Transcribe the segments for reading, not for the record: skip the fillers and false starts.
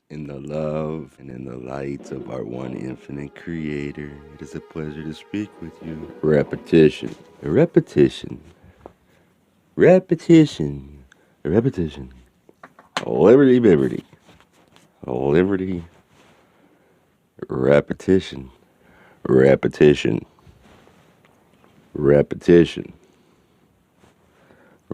In the love and in the light of our one infinite creator, it is a pleasure to speak with you. Repetition, repetition, repetition, repetition. Liberty, liberty, liberty, repetition, repetition, repetition,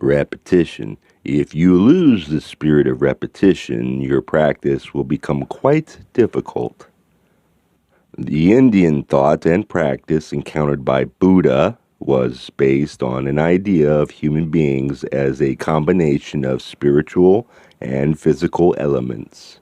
repetition. If you lose the spirit of repetition, your practice will become quite difficult. The Indian thought and practice encountered by Buddha was based on an idea of human beings as a combination of spiritual and physical elements.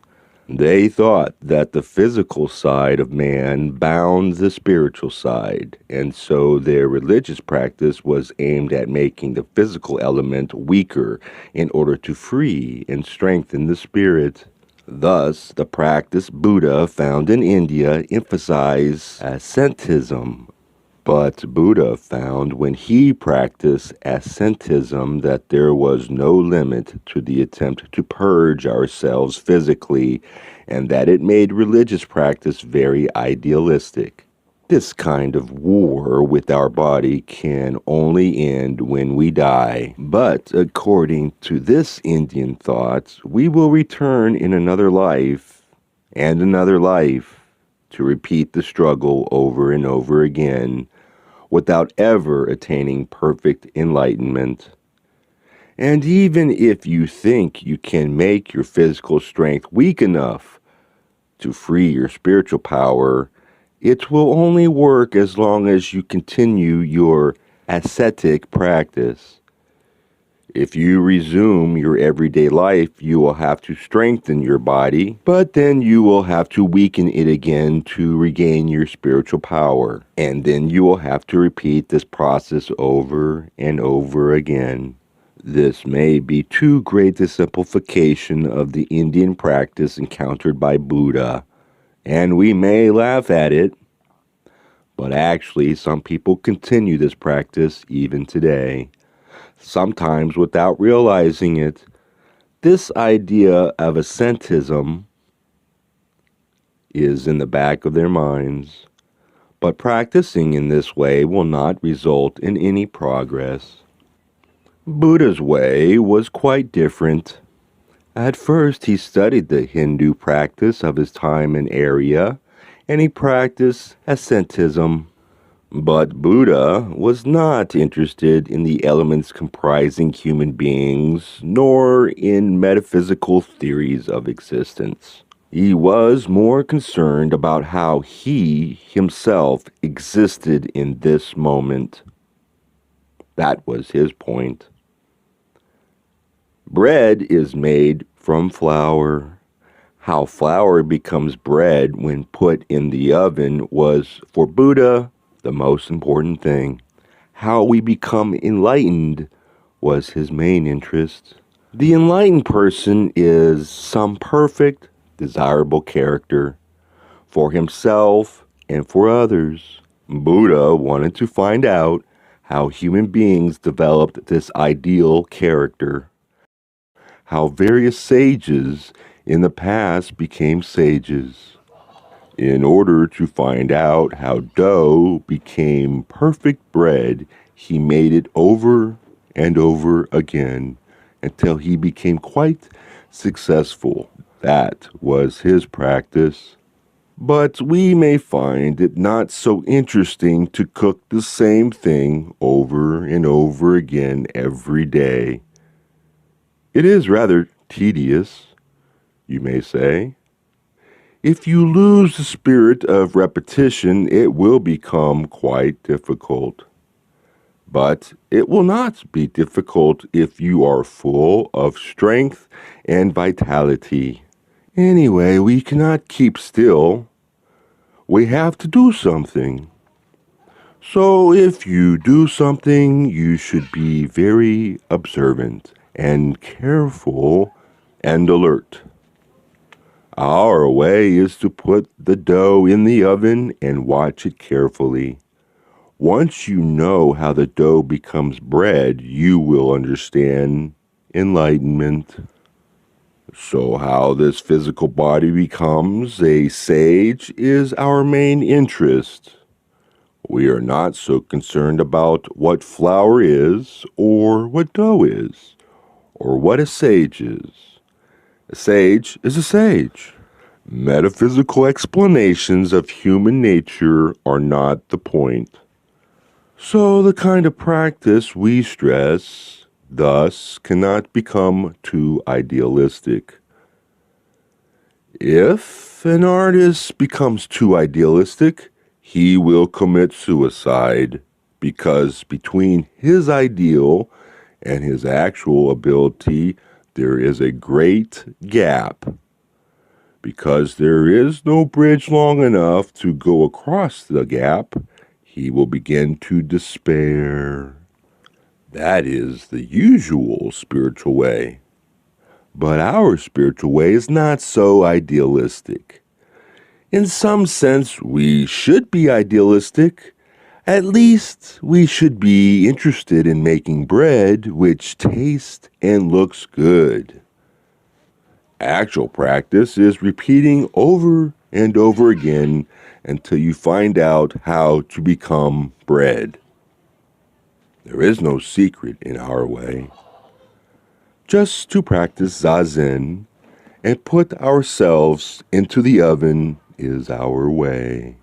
They thought that the physical side of man bound the spiritual side, and so their religious practice was aimed at making the physical element weaker in order to free and strengthen the spirit. Thus, the practice Buddha found in India emphasized ascetism. But Buddha found when he practiced ascetism that there was no limit to the attempt to purge ourselves physically, and that it made religious practice very idealistic. This kind of war with our body can only end when we die. But according to this Indian thought, we will return in another life and another life to repeat the struggle over and over again without ever attaining perfect enlightenment. And even if you think you can make your physical strength weak enough to free your spiritual power, it will only work as long as you continue your ascetic practice. If you resume your everyday life, you will have to strengthen your body, but then you will have to weaken it again to regain your spiritual power. And then you will have to repeat this process over and over again. This may be too great a simplification of the Indian practice encountered by Buddha, and we may laugh at it, but actually some people continue this practice even today, sometimes without realizing it. This idea of ascetism is in the back of their minds, but practicing in this way will not result in any progress. Buddha's way was quite different. At first, he studied the Hindu practice of his time and area, and he practiced ascetism. But Buddha was not interested in the elements comprising human beings, nor in metaphysical theories of existence. He was more concerned about how he himself existed in this moment. That was his point. Bread is made from flour. How flour becomes bread when put in the oven was, for Buddha, the most important thing. How we become enlightened was his main interest. The enlightened person is some perfect, desirable character for himself and for others. Buddha wanted to find out how human beings developed this ideal character, how various sages in the past became sages. In order to find out how dough became perfect bread, he made it over and over again until he became quite successful. That was his practice. But we may find it not so interesting to cook the same thing over and over again every day. It is rather tedious, you may say. If you lose the spirit of repetition, it will become quite difficult. But it will not be difficult if you are full of strength and vitality. Anyway, we cannot keep still. We have to do something. So if you do something, you should be very observant and careful and alert. Our way is to put the dough in the oven and watch it carefully. Once you know how the dough becomes bread, you will understand enlightenment. So how this physical body becomes a sage is our main interest. We are not so concerned about what flour is, or what dough is, or what a sage is. A sage is a sage. Metaphysical explanations of human nature are not the point. So the kind of practice we stress, thus, cannot become too idealistic. If an artist becomes too idealistic, he will commit suicide, because between his ideal and his actual ability there is a great gap. Because there is no bridge long enough to go across the gap, he will begin to despair. That is the usual spiritual way. But our spiritual way is not so idealistic. In some sense, we should be idealistic. At least we should be interested in making bread which tastes and looks good. Actual practice is repeating over and over again until you find out how to become bread. There is no secret in our way. Just to practice Zazen and put ourselves into the oven is our way.